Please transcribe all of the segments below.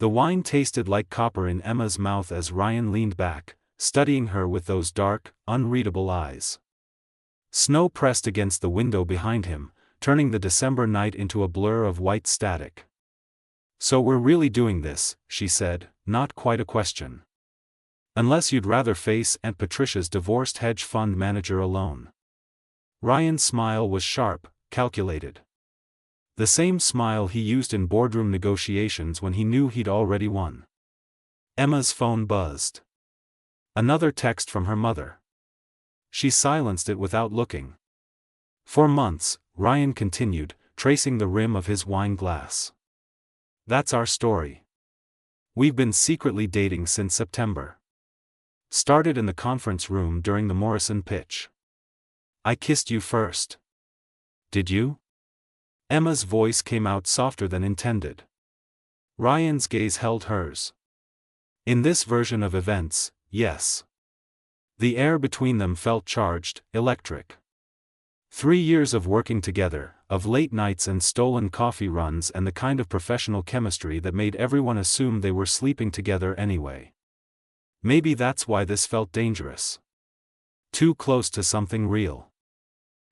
The wine tasted like copper in Emma's mouth as Ryan leaned back, studying her with those dark, unreadable eyes. Snow pressed against the window behind him, turning the December night into a blur of white static. "So we're really doing this," she said, not quite a question. "Unless you'd rather face Aunt Patricia's divorced hedge fund manager alone." Ryan's smile was sharp, calculated. The same smile he used in boardroom negotiations when he knew he'd already won. Emma's phone buzzed. Another text from her mother. She silenced it without looking. "For months," Ryan continued, tracing the rim of his wine glass. "That's our story. We've been secretly dating since September. Started in the conference room during the Morrison pitch. I kissed you first. Did you?" Emma's voice came out softer than intended. Ryan's gaze held hers. "In this version of events, yes." The air between them felt charged, electric. 3 years of working together, of late nights and stolen coffee runs, and the kind of professional chemistry that made everyone assume they were sleeping together anyway. Maybe that's why this felt dangerous. Too close to something real.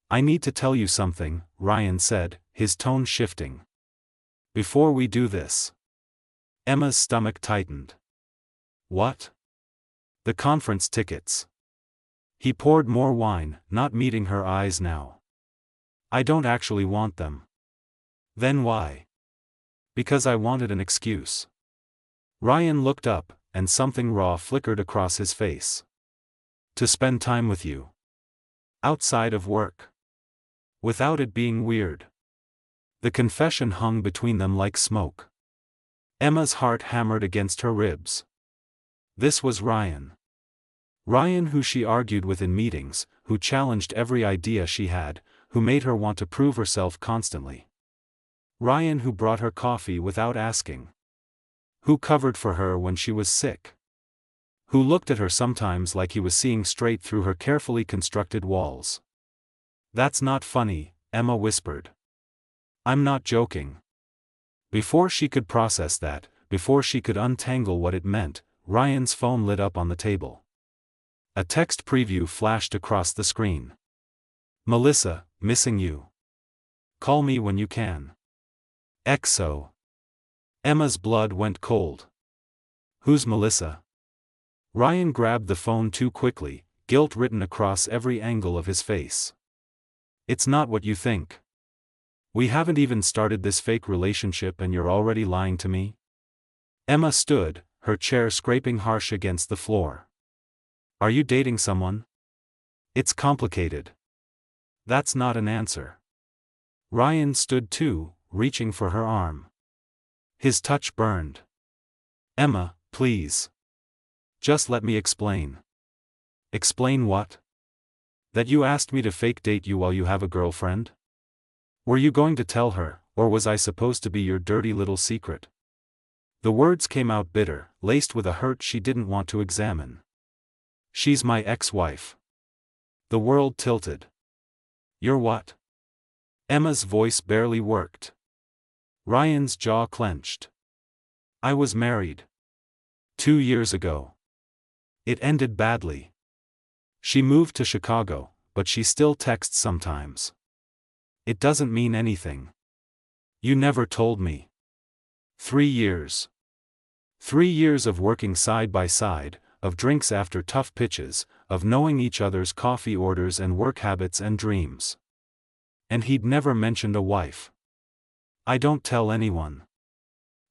"I need to tell you something," Ryan said, his tone shifting. "Before we do this." Emma's stomach tightened. "What?" "The conference tickets." He poured more wine, not meeting her eyes now. "I don't actually want them." "Then why?" "Because I wanted an excuse." Ryan looked up, and something raw flickered across his face. "To spend time with you. Outside of work. Without it being weird." The confession hung between them like smoke. Emma's heart hammered against her ribs. This was Ryan. Ryan, who she argued with in meetings, who challenged every idea she had, who made her want to prove herself constantly. Ryan, who brought her coffee without asking. Who covered for her when she was sick. Who looked at her sometimes like he was seeing straight through her carefully constructed walls. "That's not funny," Emma whispered. "I'm not joking." Before she could process that, before she could untangle what it meant, Ryan's phone lit up on the table. A text preview flashed across the screen. "Melissa, missing you. Call me when you can. XO." Emma's blood went cold. "Who's Melissa?" Ryan grabbed the phone too quickly, guilt written across every angle of his face. "It's not what you think. We haven't even started this fake relationship and you're already lying to me?" Emma stood, her chair scraping harsh against the floor. "Are you dating someone?" "It's complicated." "That's not an answer." Ryan stood too, reaching for her arm. His touch burned. "Emma, please. Just let me explain." "Explain what?" "That you asked me to fake date you while you have a girlfriend? Were you going to tell her, or was I supposed to be your dirty little secret?" The words came out bitter, laced with a hurt she didn't want to examine. "She's my ex-wife." The world tilted. "You're what?" Emma's voice barely worked. Ryan's jaw clenched. "I was married. 2 years ago. It ended badly. She moved to Chicago, but she still texts sometimes. It doesn't mean anything. You never told me." 3 years. 3 years of working side by side, of drinks after tough pitches, of knowing each other's coffee orders and work habits and dreams. And he'd never mentioned a wife. "I don't tell anyone."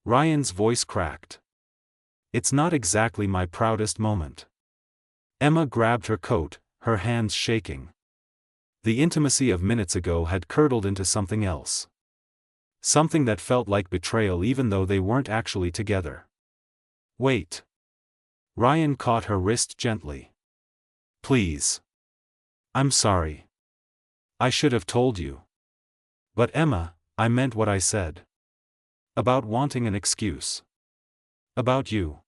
Ryan's voice cracked. "It's not exactly my proudest moment." Emma grabbed her coat, her hands shaking. The intimacy of minutes ago had curdled into something else. Something that felt like betrayal even though they weren't actually together. "Wait." Ryan caught her wrist gently. "Please. I'm sorry. I should have told you." "But Emma, I meant what I said. About wanting an excuse. About you."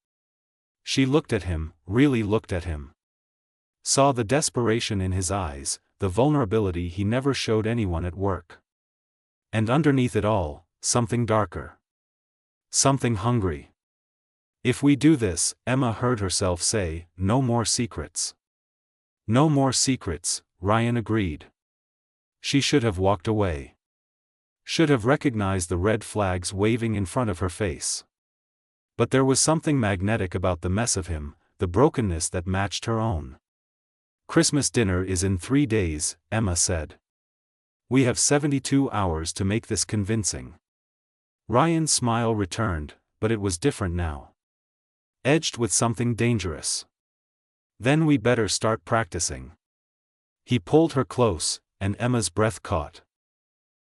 She looked at him, really looked at him. Saw the desperation in his eyes, the vulnerability he never showed anyone at work. And underneath it all, something darker. Something hungry. If we do this, Emma heard herself say, no more secrets. No more secrets, Ryan agreed. She should have walked away. Should have recognized the red flags waving in front of her face. But there was something magnetic about the mess of him, the brokenness that matched her own. Christmas dinner is in 3 days, Emma said. We have 72 hours to make this convincing. Ryan's smile returned, but it was different now. Edged with something dangerous. Then we better start practicing. He pulled her close, and Emma's breath caught.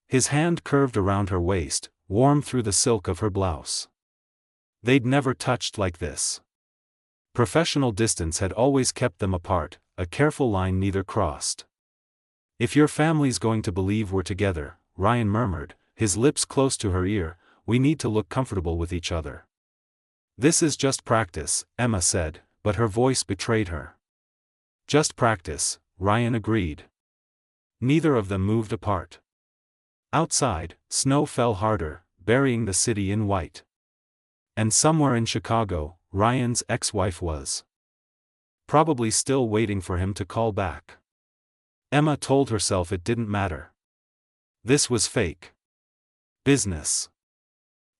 His hand curved around her waist, warm through the silk of her blouse. They'd never touched like this. Professional distance had always kept them apart, a careful line neither crossed. If your family's going to believe we're together, Ryan murmured, his lips close to her ear, we need to look comfortable with each other. This is just practice, Emma said, but her voice betrayed her. Just practice, Ryan agreed. Neither of them moved apart. Outside, snow fell harder, burying the city in white. And somewhere in Chicago, Ryan's ex-wife was. Probably still waiting for him to call back. Emma told herself it didn't matter. This was fake. Business.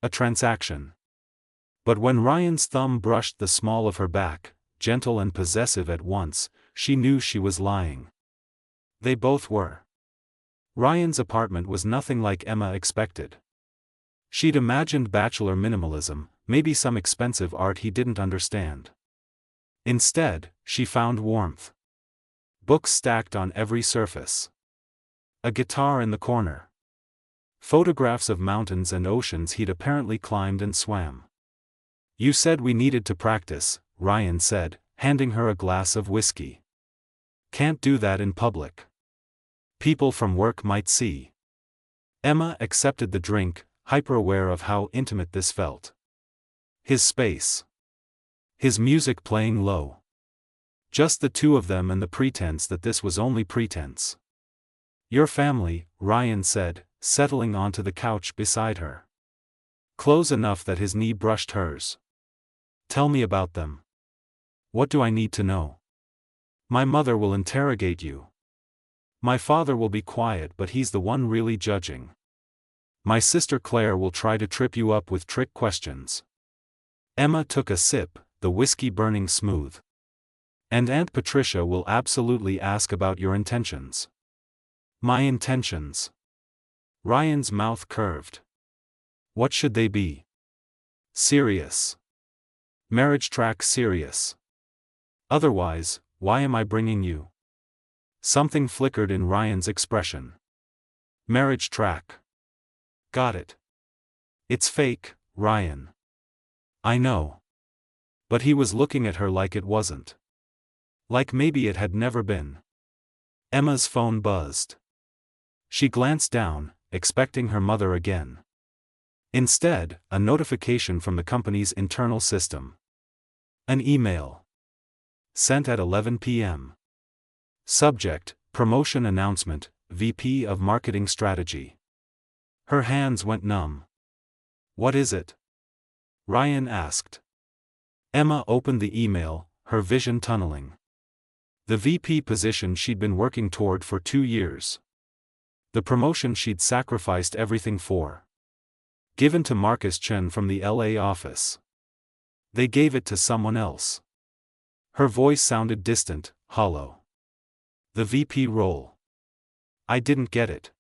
A transaction. But when Ryan's thumb brushed the small of her back, gentle and possessive at once, she knew she was lying. They both were. Ryan's apartment was nothing like Emma expected. She'd imagined bachelor minimalism, maybe some expensive art he didn't understand. Instead, she found warmth. Books stacked on every surface. A guitar in the corner. Photographs of mountains and oceans he'd apparently climbed and swam. You said we needed to practice, Ryan said, handing her a glass of whiskey. Can't do that in public. People from work might see. Emma accepted the drink, hyper-aware of how intimate this felt. His space. His music playing low. Just the two of them and the pretense that this was only pretense. Your family, Ryan said, settling onto the couch beside her. Close enough that his knee brushed hers. Tell me about them. What do I need to know? My mother will interrogate you. My father will be quiet, but he's the one really judging. My sister Claire will try to trip you up with trick questions. Emma took a sip, the whiskey burning smooth. And Aunt Patricia will absolutely ask about your intentions. My intentions. Ryan's mouth curved. What should they be? Serious. Marriage track serious. Otherwise, why am I bringing you? Something flickered in Ryan's expression. Marriage track. Got it. It's fake, Ryan. I know. But he was looking at her like it wasn't. Like maybe it had never been. Emma's phone buzzed. She glanced down, expecting her mother again. Instead, a notification from the company's internal system. An email. Sent at 11 p.m. Subject, Promotion Announcement, VP of Marketing Strategy. Her hands went numb. What is it? Ryan asked. Emma opened the email, her vision tunneling. The VP position she'd been working toward for 2 years. The promotion she'd sacrificed everything for. Given to Marcus Chen from the LA office. They gave it to someone else. Her voice sounded distant, hollow. The VP role. I didn't get it.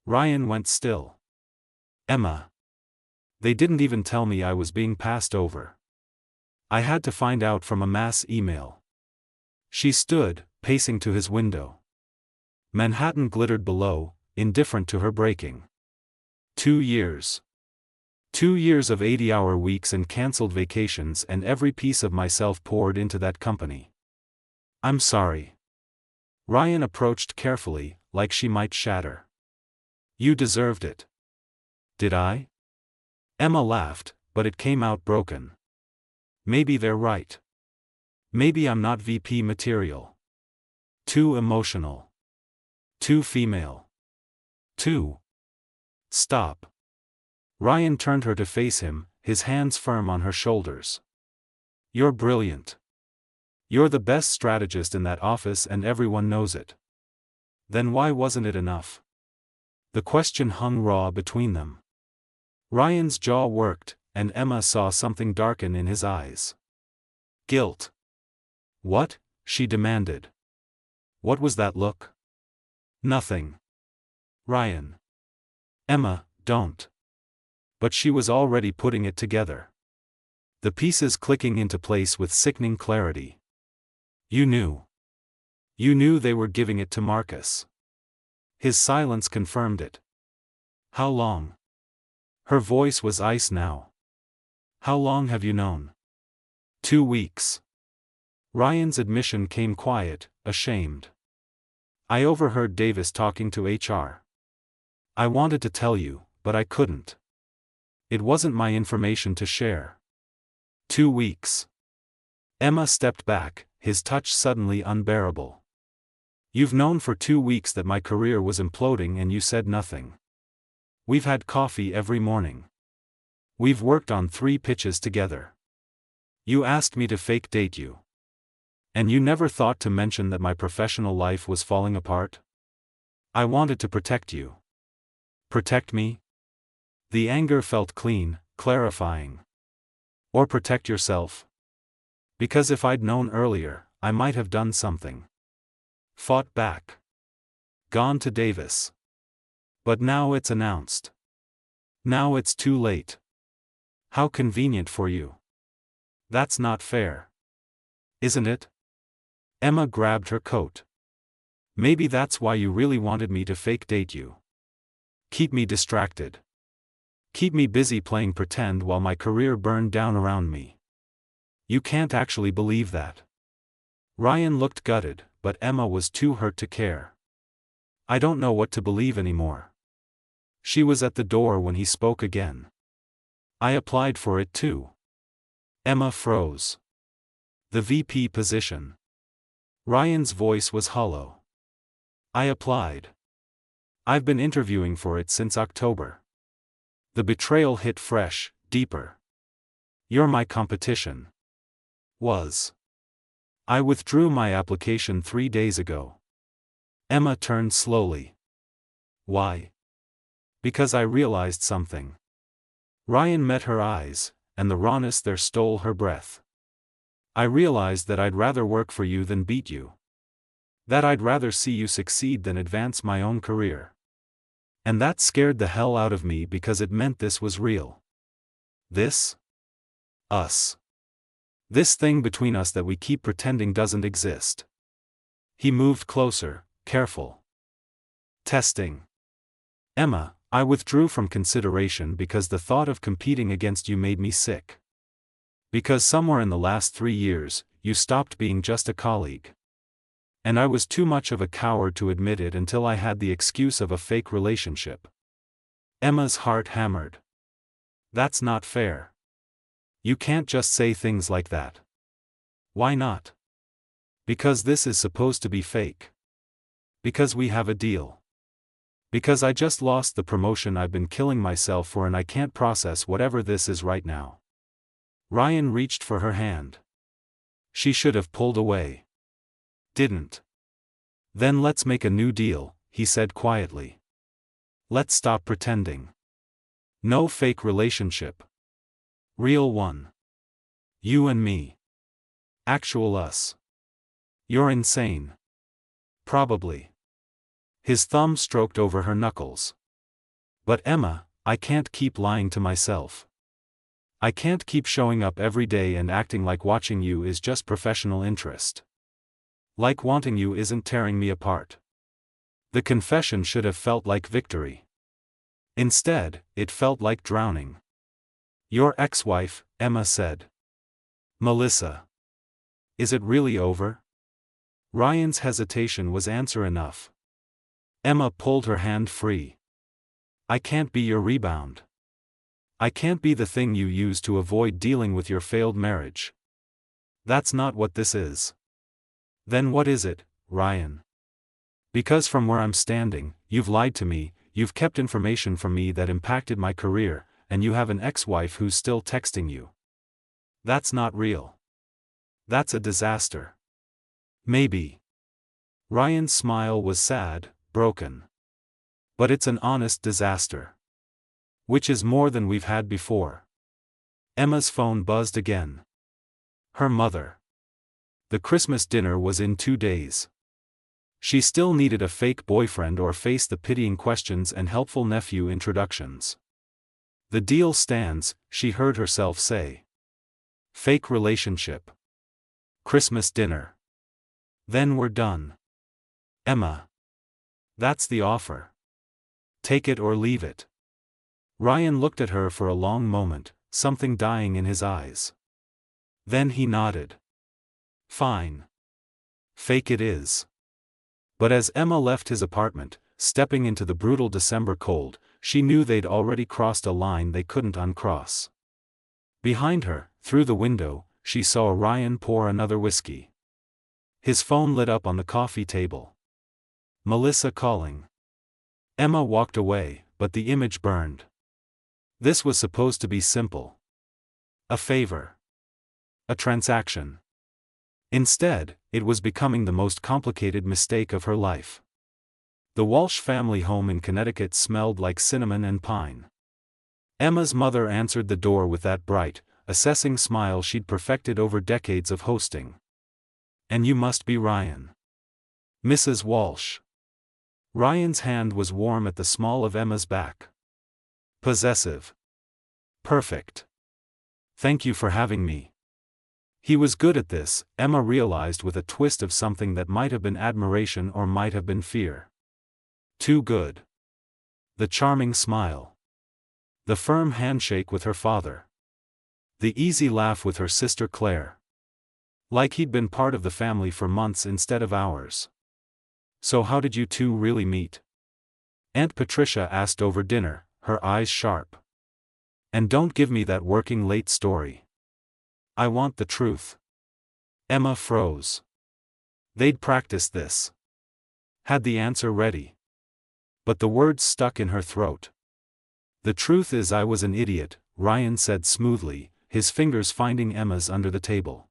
Ryan went still. Emma. They didn't even tell me I was being passed over. I had to find out from a mass email. She stood, pacing to his window. Manhattan glittered below, indifferent to her breaking. 2 years. 2 years of 80-hour weeks and cancelled vacations, and every piece of myself poured into that company. I'm sorry. Ryan approached carefully, like she might shatter. You deserved it. Did I? Emma laughed, but it came out broken. Maybe they're right. Maybe I'm not VP material. Too emotional. Too female. Too. Stop. Ryan turned her to face him, his hands firm on her shoulders. You're brilliant. You're the best strategist in that office and everyone knows it. Then why wasn't it enough? The question hung raw between them. Ryan's jaw worked, and Emma saw something darken in his eyes. Guilt. What? She demanded. What was that look? Nothing. Ryan. Emma, don't. But she was already putting it together. The pieces clicking into place with sickening clarity. You knew. You knew they were giving it to Marcus. His silence confirmed it. How long? Her voice was ice now. How long have you known? 2 weeks. Ryan's admission came quiet, ashamed. I overheard Davis talking to HR. I wanted to tell you, but I couldn't. It wasn't my information to share. 2 weeks. Emma stepped back, his touch suddenly unbearable. You've known for 2 weeks that my career was imploding and you said nothing. We've had coffee every morning. We've worked on 3 pitches together. You asked me to fake date you. And you never thought to mention that my professional life was falling apart? I wanted to protect you. Protect me? The anger felt clean, clarifying. Or protect yourself? Because if I'd known earlier, I might have done something. Fought back. Gone to Davis. But now it's announced. Now it's too late. How convenient for you. That's not fair. Isn't it? Emma grabbed her coat. Maybe that's why you really wanted me to fake date you. Keep me distracted. Keep me busy playing pretend while my career burned down around me. You can't actually believe that. Ryan looked gutted, but Emma was too hurt to care. I don't know what to believe anymore. She was at the door when he spoke again. I applied for it too. Emma froze. The VP position. Ryan's voice was hollow. I applied. I've been interviewing for it since October. The betrayal hit fresh, deeper. You're my competition. Was. I withdrew my application 3 days ago. Emma turned slowly. Why? Because I realized something. Ryan met her eyes, and the rawness there stole her breath. I realized that I'd rather work for you than beat you. That I'd rather see you succeed than advance my own career. And that scared the hell out of me because it meant this was real. This? Us. This thing between us that we keep pretending doesn't exist. He moved closer, careful. Testing. Emma, I withdrew from consideration because the thought of competing against you made me sick. Because somewhere in the last 3 years, you stopped being just a colleague. And I was too much of a coward to admit it until I had the excuse of a fake relationship. Emma's heart hammered. That's not fair. You can't just say things like that. Why not? Because this is supposed to be fake. Because we have a deal. Because I just lost the promotion I've been killing myself for and I can't process whatever this is right now. Ryan reached for her hand. She should have pulled away. Didn't. Then let's make a new deal, he said quietly. Let's stop pretending. No fake relationship. Real one. You and me. Actual us. You're insane. Probably. His thumb stroked over her knuckles. But Emma, I can't keep lying to myself. I can't keep showing up every day and acting like watching you is just professional interest. Like wanting you isn't tearing me apart. The confession should have felt like victory. Instead, it felt like drowning. Your ex-wife, Emma said. Melissa. Is it really over? Ryan's hesitation was answer enough. Emma pulled her hand free. I can't be your rebound. I can't be the thing you use to avoid dealing with your failed marriage. That's not what this is. Then what is it, Ryan? Because from where I'm standing, you've lied to me, you've kept information from me that impacted my career, and you have an ex-wife who's still texting you. That's not real. That's a disaster. Maybe. Ryan's smile was sad, broken. But it's an honest disaster. Which is more than we've had before. Emma's phone buzzed again. Her mother. The Christmas dinner was in 2 days. She still needed a fake boyfriend or face the pitying questions and helpful nephew introductions. The deal stands, she heard herself say. Fake relationship. Christmas dinner. Then we're done. Emma. That's the offer. Take it or leave it. Ryan looked at her for a long moment, something dying in his eyes. Then he nodded. Fine. Fake it is. But as Emma left his apartment, stepping into the brutal December cold, she knew they'd already crossed a line they couldn't uncross. Behind her, through the window, she saw Ryan pour another whiskey. His phone lit up on the coffee table. Melissa calling. Emma walked away, but the image burned. This was supposed to be simple. A favor. A transaction. Instead, it was becoming the most complicated mistake of her life. The Walsh family home in Connecticut smelled like cinnamon and pine. Emma's mother answered the door with that bright, assessing smile she'd perfected over decades of hosting. And you must be Ryan. Mrs. Walsh. Ryan's hand was warm at the small of Emma's back. Possessive. Perfect. Thank you for having me. He was good at this, Emma realized with a twist of something that might have been admiration or might have been fear. Too good. The charming smile. The firm handshake with her father. The easy laugh with her sister Claire. Like he'd been part of the family for months instead of hours. So how did you two really meet? Aunt Patricia asked over dinner, her eyes sharp. And don't give me that working late story. I want the truth. Emma froze. They'd practiced this. Had the answer ready. But the words stuck in her throat. The truth is I was an idiot, Ryan said smoothly, his fingers finding Emma's under the table.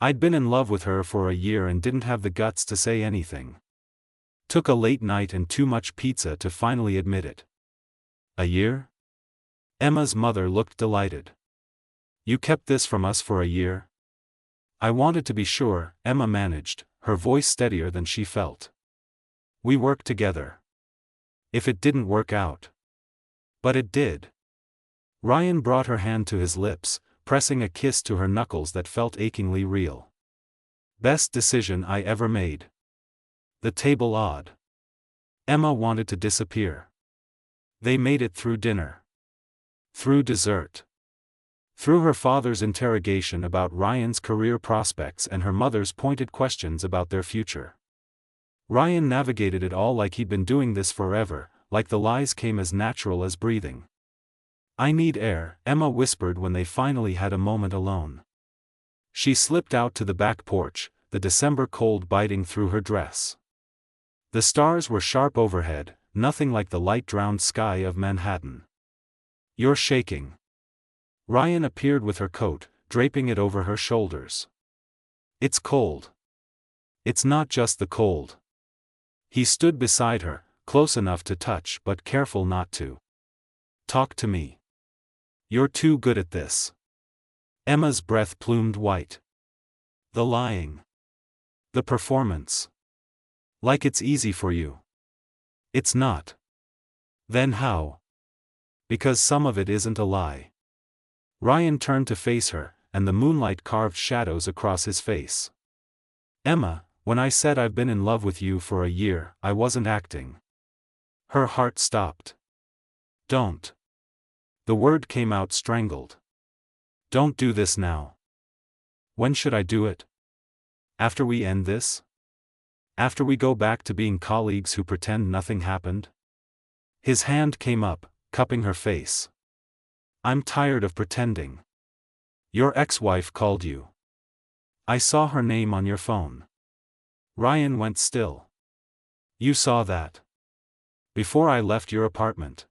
I'd been in love with her for a year and didn't have the guts to say anything. Took a late night and too much pizza to finally admit it. A year? Emma's mother looked delighted. You kept this from us for a year? I wanted to be sure, Emma managed, her voice steadier than she felt. We worked together. If it didn't work out. But it did. Ryan brought her hand to his lips, pressing a kiss to her knuckles that felt achingly real. Best decision I ever made. The table awed. Emma wanted to disappear. They made it through dinner. Through dessert. Through her father's interrogation about Ryan's career prospects and her mother's pointed questions about their future. Ryan navigated it all like he'd been doing this forever, like the lies came as natural as breathing. I need air, Emma whispered when they finally had a moment alone. She slipped out to the back porch, the December cold biting through her dress. The stars were sharp overhead, nothing like the light-drowned sky of Manhattan. You're shaking. Ryan appeared with her coat, draping it over her shoulders. It's cold. It's not just the cold. He stood beside her, close enough to touch but careful not to. Talk to me. You're too good at this. Emma's breath plumed white. The lying. The performance. Like it's easy for you. It's not. Then how? Because some of it isn't a lie. Ryan turned to face her, and the moonlight carved shadows across his face. Emma, when I said I've been in love with you for a year, I wasn't acting. Her heart stopped. Don't. The word came out strangled. Don't do this now. When should I do it? After we end this? After we go back to being colleagues who pretend nothing happened? His hand came up, cupping her face. I'm tired of pretending. Your ex-wife called you. I saw her name on your phone. Ryan went still. You saw that? Before I left your apartment.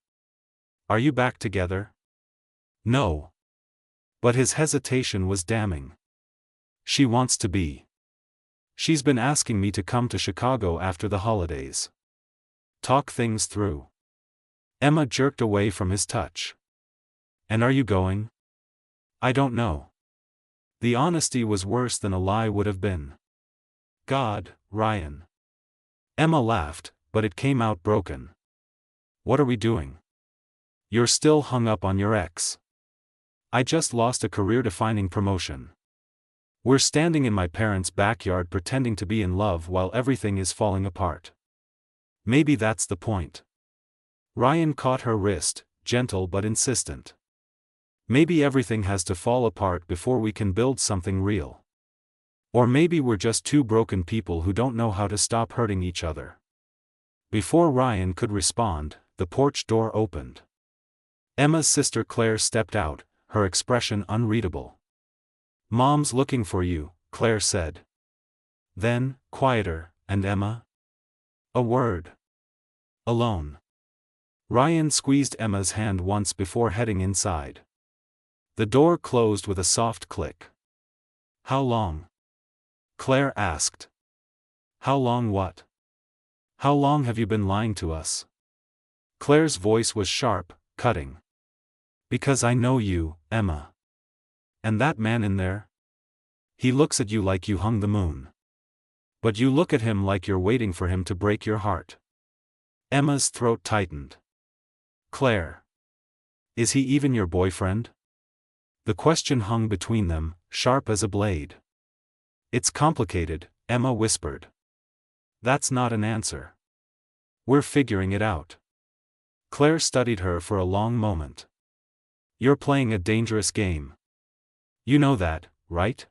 Are you back together? No. But his hesitation was damning. She wants to be. She's been asking me to come to Chicago after the holidays. Talk things through. Emma jerked away from his touch. And are you going? I don't know. The honesty was worse than a lie would have been. God, Ryan. Emma laughed, but it came out broken. What are we doing? You're still hung up on your ex. I just lost a career-defining promotion. We're standing in my parents' backyard pretending to be in love while everything is falling apart. Maybe that's the point. Ryan caught her wrist, gentle but insistent. Maybe everything has to fall apart before we can build something real. Or maybe we're just two broken people who don't know how to stop hurting each other. Before Ryan could respond, the porch door opened. Emma's sister Claire stepped out, her expression unreadable. Mom's looking for you, Claire said. Then, quieter, and Emma? A word. Alone. Ryan squeezed Emma's hand once before heading inside. The door closed with a soft click. How long? Claire asked. How long what? How long have you been lying to us? Claire's voice was sharp, cutting. Because I know you, Emma. And that man in there? He looks at you like you hung the moon. But you look at him like you're waiting for him to break your heart. Emma's throat tightened. Claire. Is he even your boyfriend? The question hung between them, sharp as a blade. It's complicated, Emma whispered. That's not an answer. We're figuring it out. Claire studied her for a long moment. You're playing a dangerous game. You know that, right?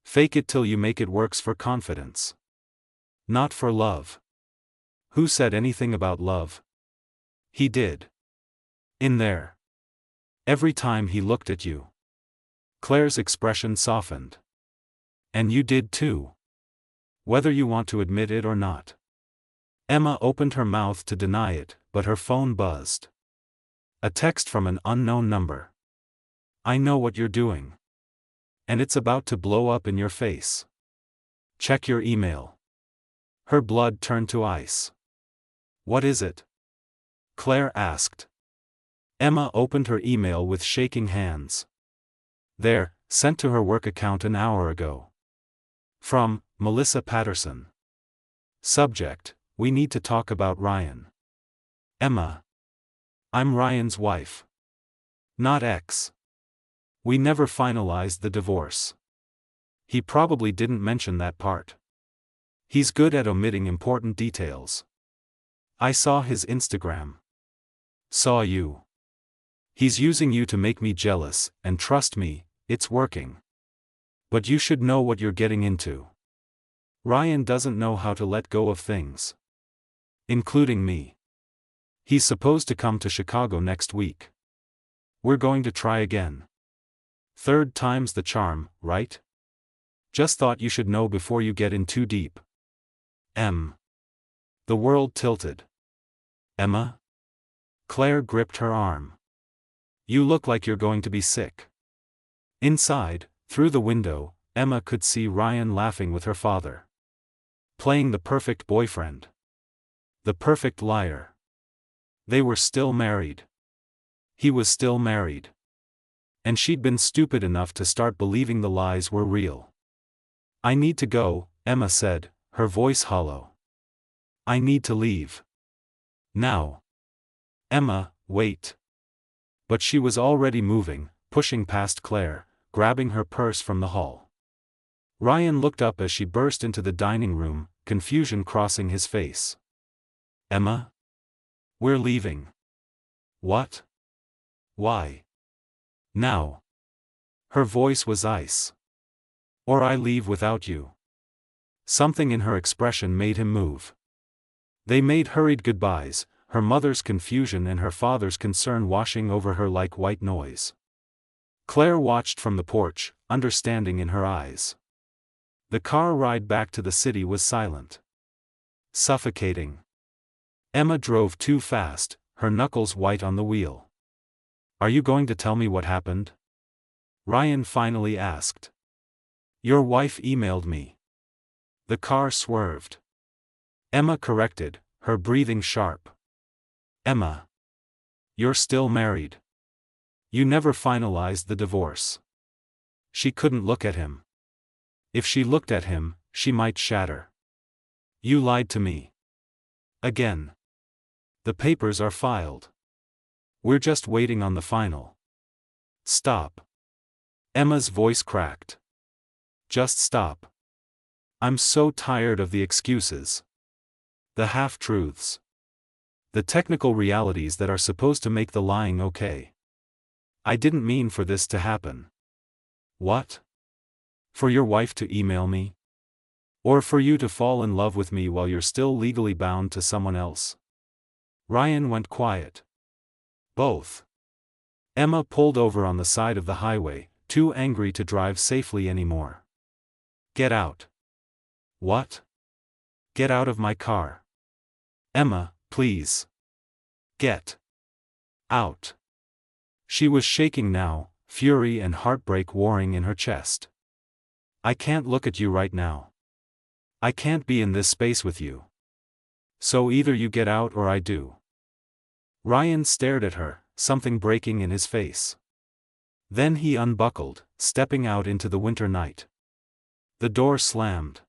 Fake it till you make it works for confidence. Not for love. Who said anything about love? He did. In there. Every time he looked at you. Claire's expression softened. And you did too. Whether you want to admit it or not. Emma opened her mouth to deny it, but her phone buzzed. A text from an unknown number. I know what you're doing. And it's about to blow up in your face. Check your email. Her blood turned to ice. What is it? Claire asked. Emma opened her email with shaking hands. There, sent to her work account an hour ago. From Melissa Patterson. Subject: We need to talk about Ryan. Emma. I'm Ryan's wife. Not ex. We never finalized the divorce. He probably didn't mention that part. He's good at omitting important details. I saw his Instagram. Saw you. He's using you to make me jealous, and trust me, it's working. But you should know what you're getting into. Ryan doesn't know how to let go of things. Including me. He's supposed to come to Chicago next week. We're going to try again. Third time's the charm, right? Just thought you should know before you get in too deep. The world tilted. Emma? Claire gripped her arm. You look like you're going to be sick. Inside, through the window, Emma could see Ryan laughing with her father. Playing the perfect boyfriend. The perfect liar. They were still married. He was still married. And she'd been stupid enough to start believing the lies were real. I need to go, Emma said, her voice hollow. I need to leave. Now. Emma, wait. But she was already moving, pushing past Claire, grabbing her purse from the hall. Ryan looked up as she burst into the dining room, confusion crossing his face. Emma? We're leaving. What? Why? Now. Her voice was ice. Or I leave without you. Something in her expression made him move. They made hurried goodbyes, her mother's confusion and her father's concern washing over her like white noise. Claire watched from the porch, understanding in her eyes. The car ride back to the city was silent. Suffocating. Emma drove too fast, her knuckles white on the wheel. Are you going to tell me what happened? Ryan finally asked. Your wife emailed me. The car swerved. Emma corrected, her breathing sharp. Emma. You're still married. You never finalized the divorce. She couldn't look at him. If she looked at him, she might shatter. You lied to me. Again. The papers are filed. We're just waiting on the final. Stop. Emma's voice cracked. Just stop. I'm so tired of the excuses. The half-truths. The technical realities that are supposed to make the lying okay. I didn't mean for this to happen. What? For your wife to email me? Or for you to fall in love with me while you're still legally bound to someone else? Ryan went quiet. Both. Emma pulled over on the side of the highway, too angry to drive safely anymore. Get out. What? Get out of my car. Emma, please. Get out. She was shaking now, fury and heartbreak warring in her chest. I can't look at you right now. I can't be in this space with you. So either you get out or I do. Ryan stared at her, something breaking in his face. Then he unbuckled, stepping out into the winter night. The door slammed.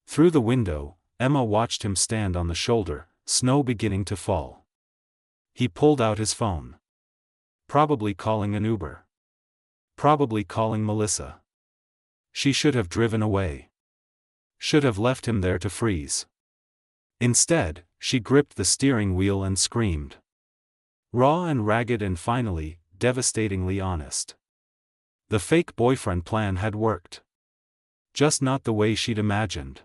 Through the window, Emma watched him stand on the shoulder, snow beginning to fall. He pulled out his phone. Probably calling an Uber. Probably calling Melissa. She should have driven away. Should have left him there to freeze. Instead, she gripped the steering wheel and screamed. Raw and ragged and finally, devastatingly honest. The fake boyfriend plan had worked. Just not the way she'd imagined.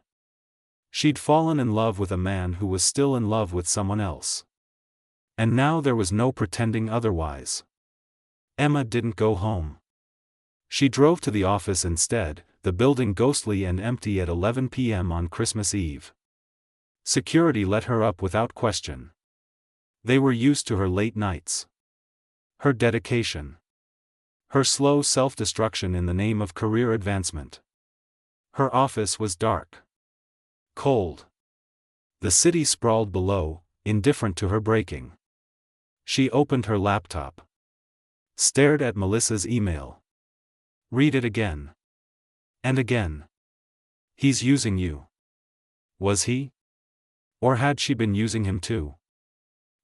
She'd fallen in love with a man who was still in love with someone else. And now there was no pretending otherwise. Emma didn't go home. She drove to the office instead, the building ghostly and empty at 11 p.m. on Christmas Eve. Security let her up without question. They were used to her late nights. Her dedication. Her slow self-destruction in the name of career advancement. Her office was dark. Cold. The city sprawled below, indifferent to her breaking. She opened her laptop. Stared at Melissa's email. Read it again. And again. He's using you. Was he? Or had she been using him too?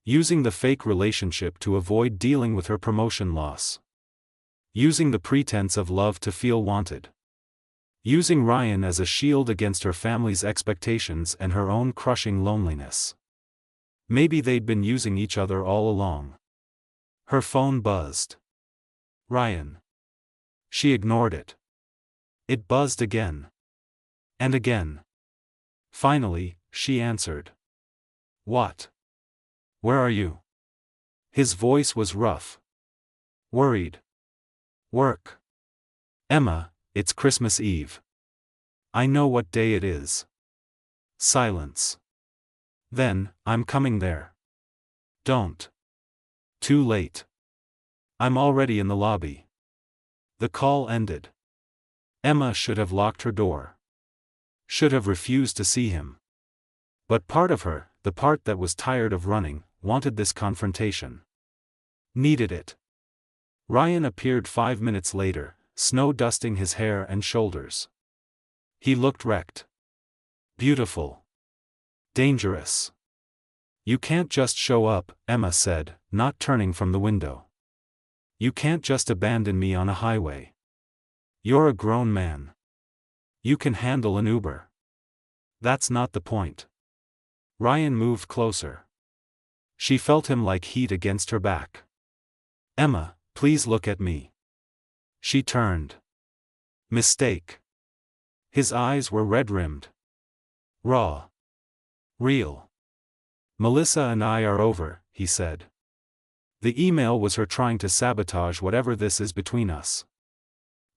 Using the fake relationship to avoid dealing with her promotion loss. Using the pretense of love to feel wanted. Using Ryan as a shield against her family's expectations and her own crushing loneliness. Maybe they'd been using each other all along. Her phone buzzed. Ryan. She ignored it. It buzzed again. And again. Finally, she answered. What? Where are you? His voice was rough. Worried. Work. Emma, it's Christmas Eve. I know what day it is. Silence. Then, I'm coming there. Don't. Too late. I'm already in the lobby. The call ended. Emma should have locked her door. Should have refused to see him. But part of her, the part that was tired of running, wanted this confrontation. Needed it. Ryan appeared 5 minutes later, snow dusting his hair and shoulders. He looked wrecked. Beautiful. Dangerous. You can't just show up, Emma said, not turning from the window. You can't just abandon me on a highway. You're a grown man. You can handle an Uber. That's not the point. Ryan moved closer. She felt him like heat against her back. Emma, please look at me. She turned. Mistake. His eyes were red-rimmed. Raw. Real. Melissa and I are over, he said. The email was her trying to sabotage whatever this is between us.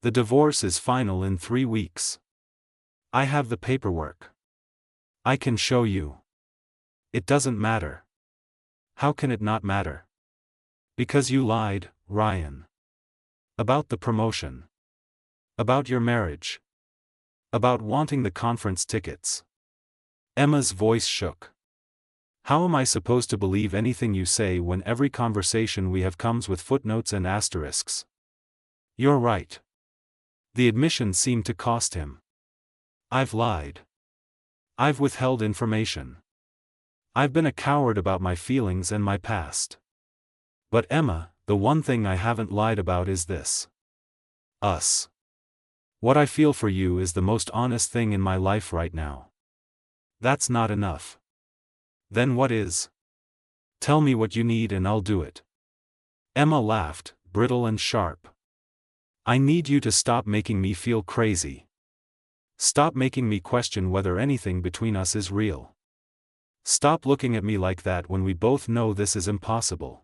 The divorce is final in 3 weeks. I have the paperwork. I can show you. It doesn't matter. How can it not matter? Because you lied, Ryan. About the promotion. About your marriage. About wanting the conference tickets. Emma's voice shook. How am I supposed to believe anything you say when every conversation we have comes with footnotes and asterisks? You're right. The admission seemed to cost him. I've lied. I've withheld information. I've been a coward about my feelings and my past. But Emma, the one thing I haven't lied about is this. Us. What I feel for you is the most honest thing in my life right now. That's not enough. Then what is? Tell me what you need and I'll do it. Emma laughed, brittle and sharp. I need you to stop making me feel crazy. Stop making me question whether anything between us is real. Stop looking at me like that when we both know this is impossible.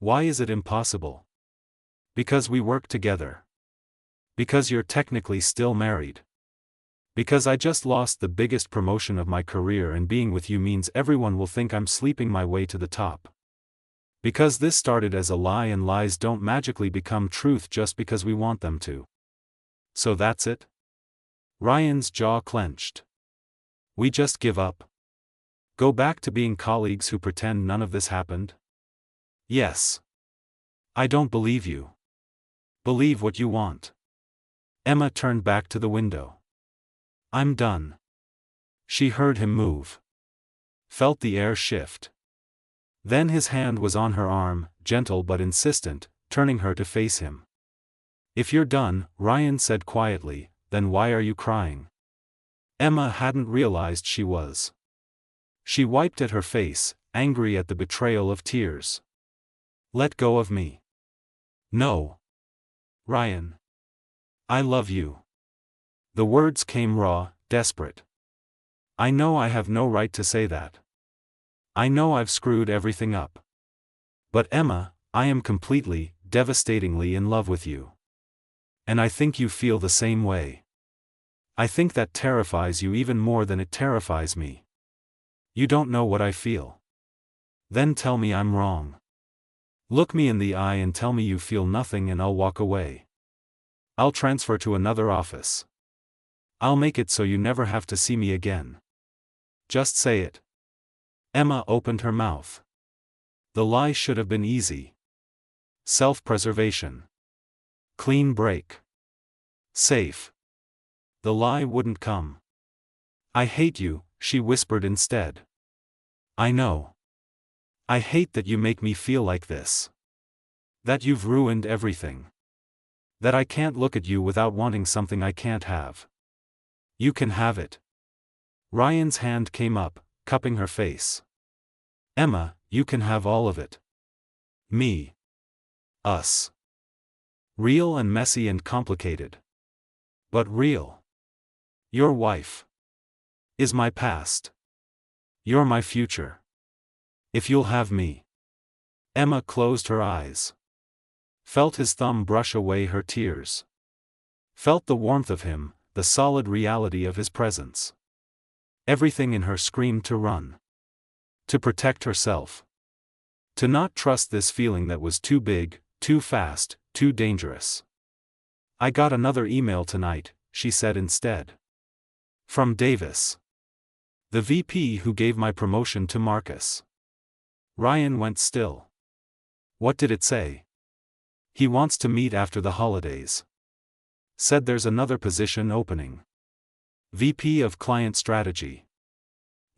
Why is it impossible? Because we work together. Because you're technically still married. Because I just lost the biggest promotion of my career and being with you means everyone will think I'm sleeping my way to the top. Because this started as a lie and lies don't magically become truth just because we want them to. So that's it? Ryan's jaw clenched. We just give up? Go back to being colleagues who pretend none of this happened? Yes. I don't believe you. Believe what you want. Emma turned back to the window. I'm done. She heard him move. Felt the air shift. Then his hand was on her arm, gentle but insistent, turning her to face him. If you're done, Ryan said quietly, then why are you crying? Emma hadn't realized she was. She wiped at her face, angry at the betrayal of tears. Let go of me. No. Ryan. I love you. The words came raw, desperate. I know I have no right to say that. I know I've screwed everything up. But Emma, I am completely, devastatingly in love with you. And I think you feel the same way. I think that terrifies you even more than it terrifies me. You don't know what I feel. Then tell me I'm wrong. Look me in the eye and tell me you feel nothing and I'll walk away. I'll transfer to another office. I'll make it so you never have to see me again. Just say it. Emma opened her mouth. The lie should have been easy. Self-preservation. Clean break. Safe. The lie wouldn't come. I hate you, she whispered instead. I know. I hate that you make me feel like this. That you've ruined everything. That I can't look at you without wanting something I can't have. You can have it. Ryan's hand came up, cupping her face. Emma, you can have all of it. Me. Us. Real and messy and complicated. But real. Your wife. Is my past. You're my future. If you'll have me. Emma closed her eyes. Felt his thumb brush away her tears. Felt the warmth of him, the solid reality of his presence. Everything in her screamed to run. To protect herself. To not trust this feeling that was too big, too fast, too dangerous. I got another email tonight, she said instead. From Davis. The VP who gave my promotion to Marcus. Ryan went still. What did it say? He wants to meet after the holidays. Said there's another position opening. VP of Client Strategy.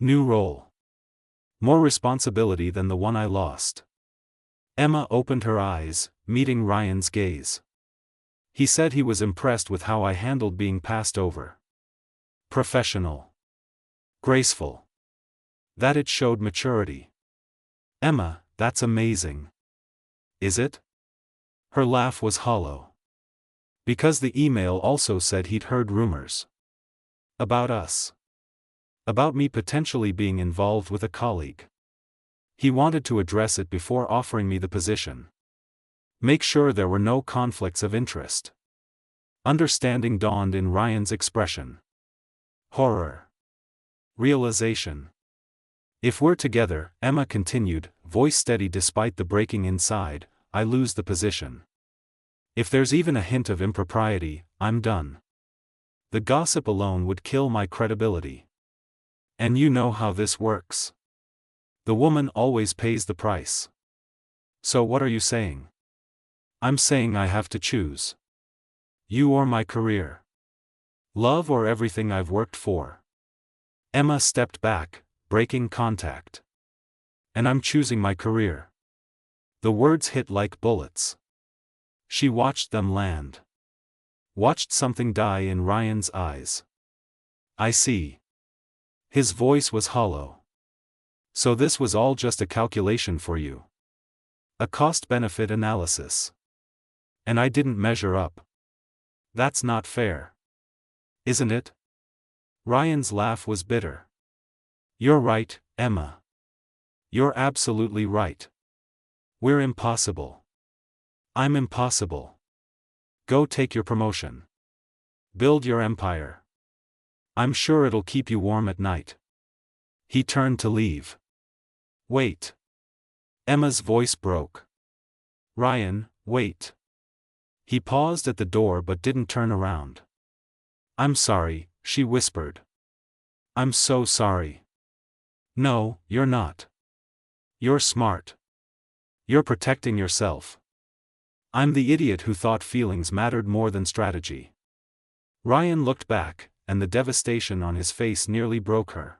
New role. More responsibility than the one I lost. Emma opened her eyes, meeting Ryan's gaze. He said he was impressed with how I handled being passed over. Professional. Graceful. That it showed maturity. Emma, that's amazing. Is it? Her laugh was hollow. Because the email also said he'd heard rumors. About us. About me potentially being involved with a colleague. He wanted to address it before offering me the position. Make sure there were no conflicts of interest. Understanding dawned in Ryan's expression. Horror. Realization. If we're together, Emma continued, voice steady despite the breaking inside, I lose the position. If there's even a hint of impropriety, I'm done. The gossip alone would kill my credibility. And you know how this works. The woman always pays the price. So what are you saying? I'm saying I have to choose. You or my career. Love or everything I've worked for. Emma stepped back, breaking contact. And I'm choosing my career. The words hit like bullets. She watched them land. Watched something die in Ryan's eyes. I see. His voice was hollow. So this was all just a calculation for you. A cost-benefit analysis. And I didn't measure up. That's not fair. Isn't it? Ryan's laugh was bitter. You're right, Emma. You're absolutely right. We're impossible. I'm impossible. Go take your promotion. Build your empire. I'm sure it'll keep you warm at night. He turned to leave. Wait. Emma's voice broke. Ryan, wait. He paused at the door but didn't turn around. I'm sorry, she whispered. I'm so sorry. No, you're not. You're smart. You're protecting yourself. I'm the idiot who thought feelings mattered more than strategy. Ryan looked back, and the devastation on his face nearly broke her.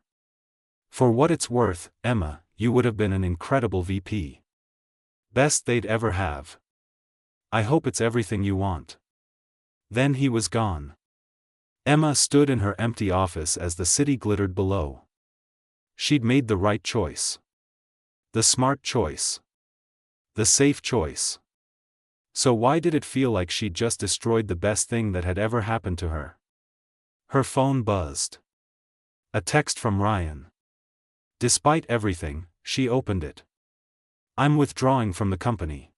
For what it's worth, Emma, you would have been an incredible VP. Best they'd ever have. I hope it's everything you want. Then he was gone. Emma stood in her empty office as the city glittered below. She'd made the right choice. The smart choice. The safe choice. So why did it feel like she'd just destroyed the best thing that had ever happened to her? Her phone buzzed. A text from Ryan. Despite everything, she opened it. I'm withdrawing from the company.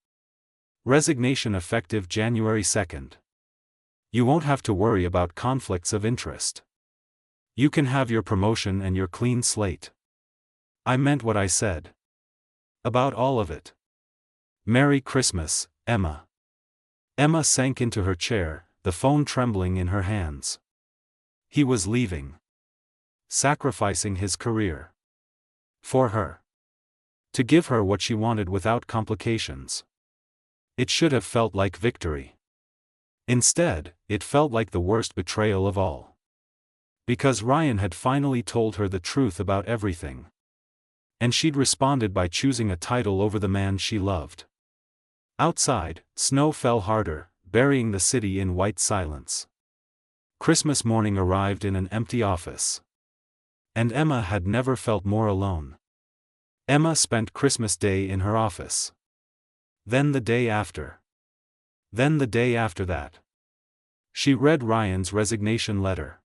Resignation effective January 2nd. You won't have to worry about conflicts of interest. You can have your promotion and your clean slate. I meant what I said. About all of it. Merry Christmas, Emma. Emma sank into her chair, the phone trembling in her hands. He was leaving. Sacrificing his career. For her. To give her what she wanted without complications. It should have felt like victory. Instead, it felt like the worst betrayal of all. Because Ryan had finally told her the truth about everything. And she'd responded by choosing a title over the man she loved. Outside, snow fell harder, burying the city in white silence. Christmas morning arrived in an empty office. And Emma had never felt more alone. Emma spent Christmas Day in her office. Then the day after. Then the day after that. She read Ryan's resignation letter.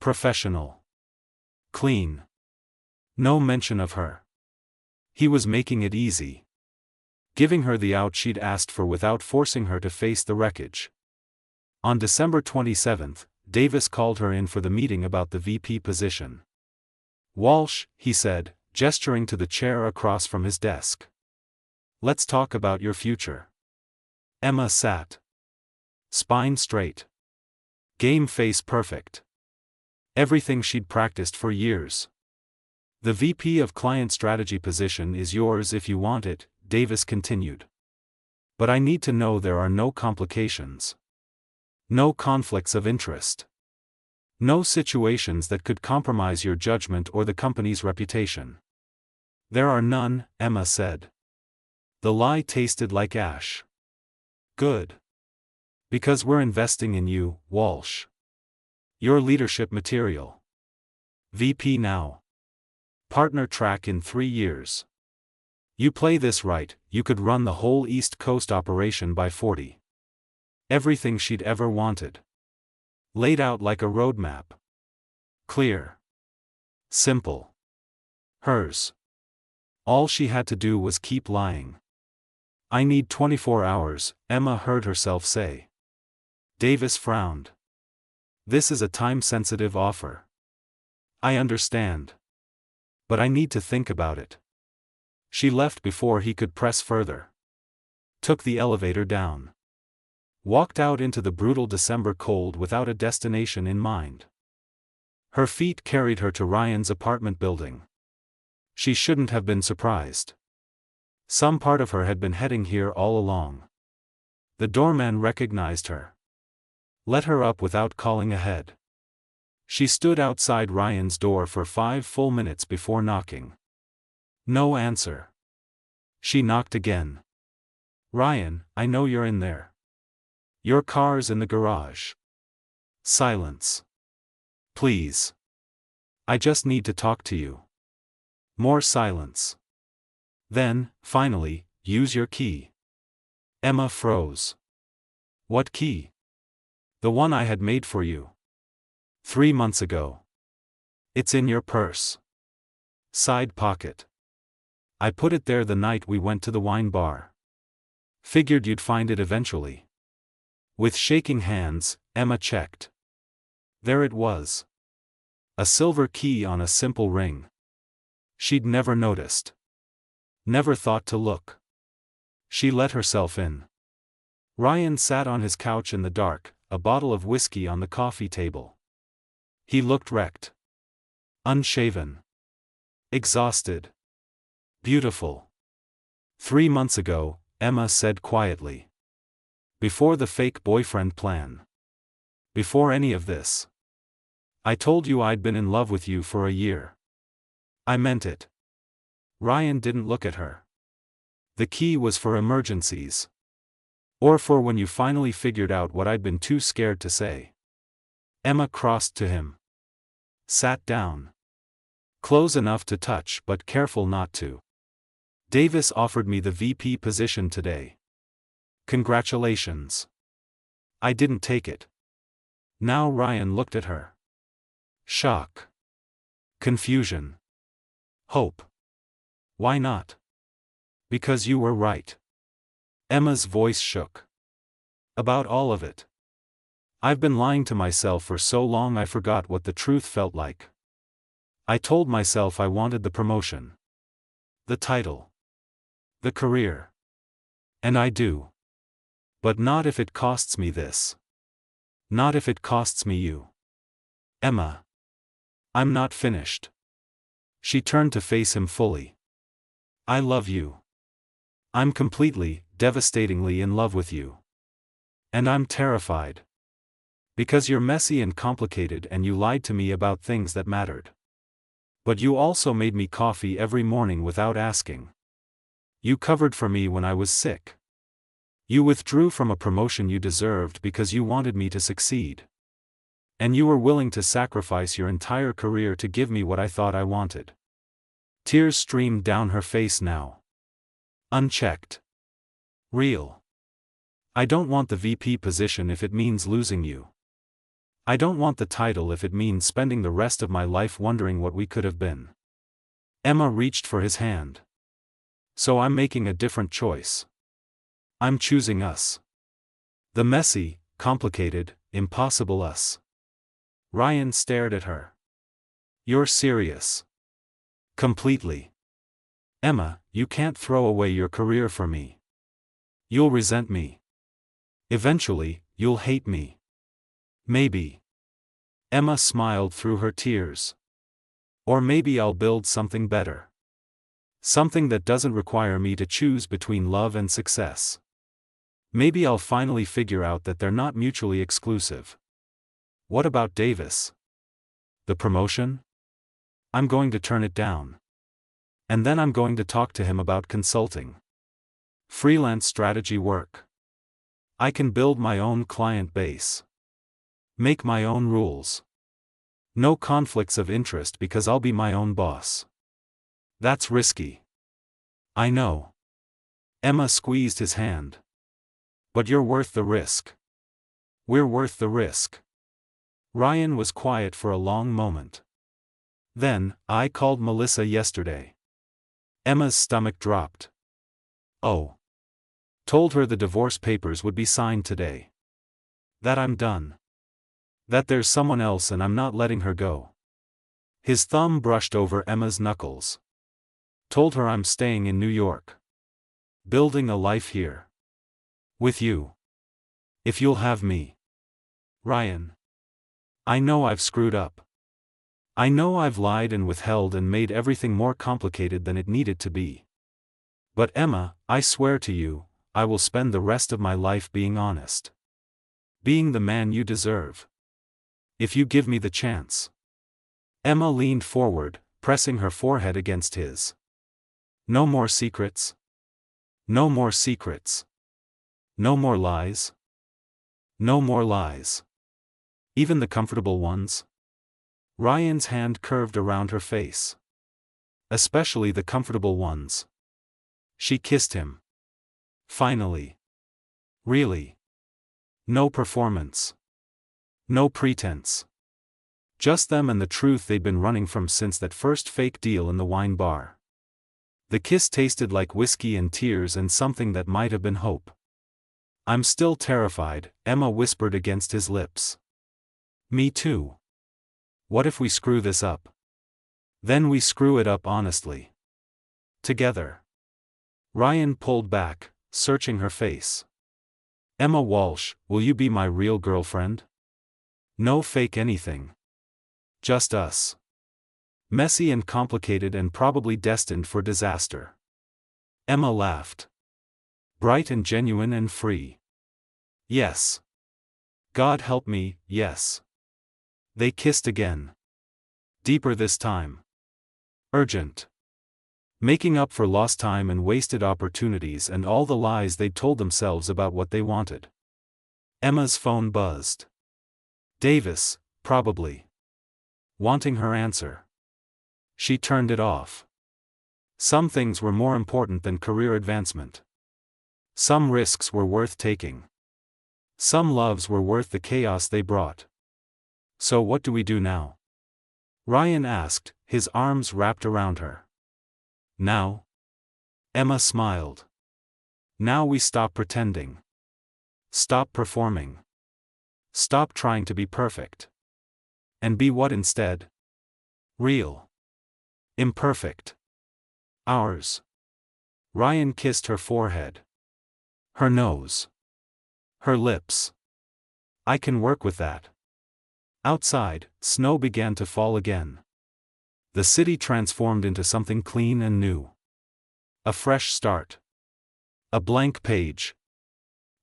Professional. Clean. No mention of her. He was making it easy. Giving her the out she'd asked for without forcing her to face the wreckage. On December 27th, Davis called her in for the meeting about the VP position. Walsh, he said, gesturing to the chair across from his desk. Let's talk about your future. Emma sat. Spine straight. Game face perfect. Everything she'd practiced for years. The VP of Client Strategy position is yours if you want it, Davis continued. But I need to know there are no complications. No conflicts of interest. No situations that could compromise your judgment or the company's reputation. There are none, Emma said. The lie tasted like ash. Good. Because we're investing in you, Walsh. Your leadership material. VP now. Partner track in 3 years. You play this right, you could run the whole East Coast operation by 40. Everything she'd ever wanted. Laid out like a roadmap. Clear. Simple. Hers. All she had to do was keep lying. I need 24 hours, Emma heard herself say. Davis frowned. This is a time-sensitive offer. I understand. But I need to think about it. She left before he could press further. Took the elevator down. Walked out into the brutal December cold without a destination in mind. Her feet carried her to Ryan's apartment building. She shouldn't have been surprised. Some part of her had been heading here all along. The doorman recognized her. Let her up without calling ahead. She stood outside Ryan's door for 5 full minutes before knocking. No answer. She knocked again. "Ryan, I know you're in there. Your car's in the garage." Silence. "Please. I just need to talk to you." More silence. Then, finally, "Use your key." Emma froze. "What key?" "The one I had made for you 3 months ago. It's in your purse. Side pocket. I put it there the night we went to the wine bar. Figured you'd find it eventually." With shaking hands, Emma checked. There it was. A silver key on a simple ring. She'd never noticed. Never thought to look. She let herself in. Ryan sat on his couch in the dark, a bottle of whiskey on the coffee table. He looked wrecked. Unshaven. Exhausted. Beautiful. 3 months ago, Emma said quietly. Before the fake boyfriend plan. Before any of this. I told you I'd been in love with you for a year. I meant it. Ryan didn't look at her. The key was for emergencies. Or for when you finally figured out what I'd been too scared to say. Emma crossed to him. Sat down. Close enough to touch but careful not to. Davis offered me the VP position today. Congratulations. I didn't take it. Now Ryan looked at her. Shock. Confusion. Hope. Why not? Because you were right. Emma's voice shook. About all of it. I've been lying to myself for so long I forgot what the truth felt like. I told myself I wanted the promotion. The title. The career. And I do. But not if it costs me this. Not if it costs me you. Emma. I'm not finished. She turned to face him fully. I love you. I'm completely, devastatingly in love with you. And I'm terrified. Because you're messy and complicated and you lied to me about things that mattered. But you also made me coffee every morning without asking. You covered for me when I was sick. You withdrew from a promotion you deserved because you wanted me to succeed. And you were willing to sacrifice your entire career to give me what I thought I wanted. Tears streamed down her face now. Unchecked. Real. I don't want the VP position if it means losing you. I don't want the title if it means spending the rest of my life wondering what we could have been. Emma reached for his hand. So I'm making a different choice. I'm choosing us. The messy, complicated, impossible us. Ryan stared at her. You're serious. Completely. Emma, you can't throw away your career for me. You'll resent me. Eventually, you'll hate me. Maybe. Emma smiled through her tears. Or maybe I'll build something better. Something that doesn't require me to choose between love and success. Maybe I'll finally figure out that they're not mutually exclusive. What about Davis? The promotion? I'm going to turn it down. And then I'm going to talk to him about consulting. Freelance strategy work. I can build my own client base. Make my own rules. No conflicts of interest because I'll be my own boss. That's risky. I know. Emma squeezed his hand. But you're worth the risk. We're worth the risk. Ryan was quiet for a long moment. Then, I called Melissa yesterday. Emma's stomach dropped. Oh. Told her the divorce papers would be signed today. That I'm done. That there's someone else and I'm not letting her go. His thumb brushed over Emma's knuckles. Told her I'm staying in New York. Building a life here. With you. If you'll have me. Ryan. I know I've screwed up. I know I've lied and withheld and made everything more complicated than it needed to be. But Emma, I swear to you, I will spend the rest of my life being honest. Being the man you deserve. If you give me the chance. Emma leaned forward, pressing her forehead against his. No more secrets. No more secrets. No more lies. No more lies. Even the comfortable ones? Ryan's hand curved around her face. Especially the comfortable ones. She kissed him. Finally. Really. No performance. No pretense. Just them and the truth they'd been running from since that first fake deal in the wine bar. The kiss tasted like whiskey and tears and something that might have been hope. I'm still terrified, Emma whispered against his lips. Me too. What if we screw this up? Then we screw it up honestly. Together. Ryan pulled back, searching her face. Emma Walsh, will you be my real girlfriend? No fake anything. Just us. Messy and complicated and probably destined for disaster. Emma laughed. Bright and genuine and free. Yes. God help me, yes. They kissed again. Deeper this time. Urgent. Making up for lost time and wasted opportunities and all the lies they'd told themselves about what they wanted. Emma's phone buzzed. Davis, probably. Wanting her answer. She turned it off. Some things were more important than career advancement. Some risks were worth taking. Some loves were worth the chaos they brought. So what do we do now? Ryan asked, his arms wrapped around her. Now? Emma smiled. Now we stop pretending. Stop performing. Stop trying to be perfect. And be what instead? Real. Imperfect. Ours. Ryan kissed her forehead. Her nose. Her lips. I can work with that. Outside, snow began to fall again. The city transformed into something clean and new. A fresh start. A blank page.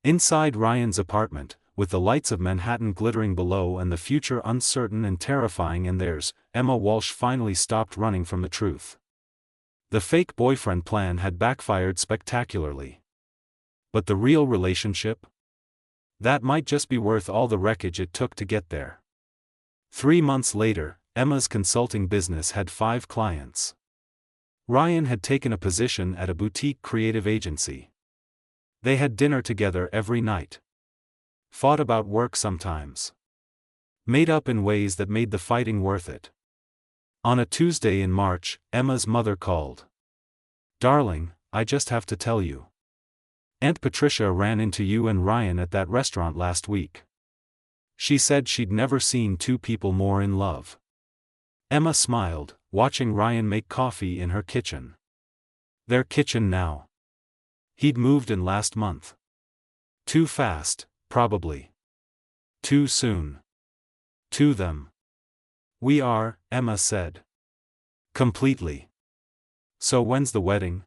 Inside Ryan's apartment, with the lights of Manhattan glittering below and the future uncertain and terrifying in theirs, Emma Walsh finally stopped running from the truth. The fake boyfriend plan had backfired spectacularly. But the real relationship? That might just be worth all the wreckage it took to get there. 3 months later, Emma's consulting business had 5 clients. Ryan had taken a position at a boutique creative agency. They had dinner together every night. Fought about work sometimes. Made up in ways that made the fighting worth it. On a Tuesday in March, Emma's mother called. Darling, I just have to tell you. Aunt Patricia ran into you and Ryan at that restaurant last week. She said she'd never seen 2 people more in love. Emma smiled, watching Ryan make coffee in her kitchen. Their kitchen now. He'd moved in last month. Too fast, probably. Too soon. To them. We are, Emma said. Completely. So when's the wedding?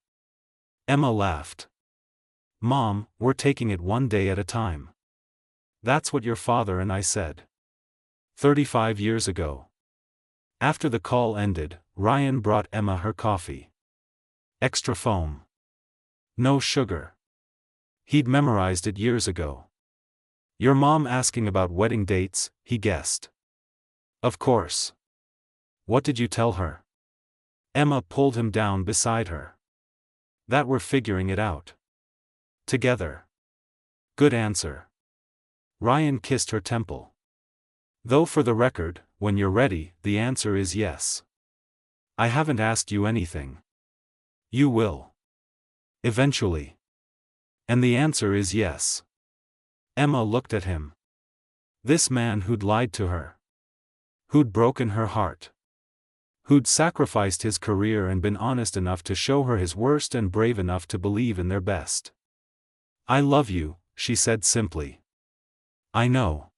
Emma laughed. Mom, we're taking it one day at a time. That's what your father and I said. 35 years ago. After the call ended, Ryan brought Emma her coffee. Extra foam. No sugar. He'd memorized it years ago. Your mom asking about wedding dates, he guessed. Of course. What did you tell her? Emma pulled him down beside her. That we're figuring it out. Together. Good answer. Ryan kissed her temple. Though for the record, when you're ready, the answer is yes. I haven't asked you anything. You will. Eventually. And the answer is yes. Emma looked at him. This man who'd lied to her. Who'd broken her heart. Who'd sacrificed his career and been honest enough to show her his worst and brave enough to believe in their best. I love you, she said simply. I know.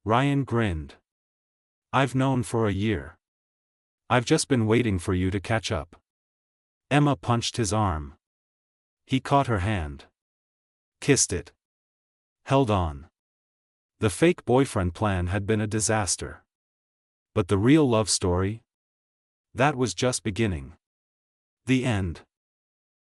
Ryan grinned. I've known for a year. I've just been waiting for you to catch up. Emma punched his arm. He caught her hand. Kissed it. Held on. The fake boyfriend plan had been a disaster. But the real love story? That was just beginning. The end.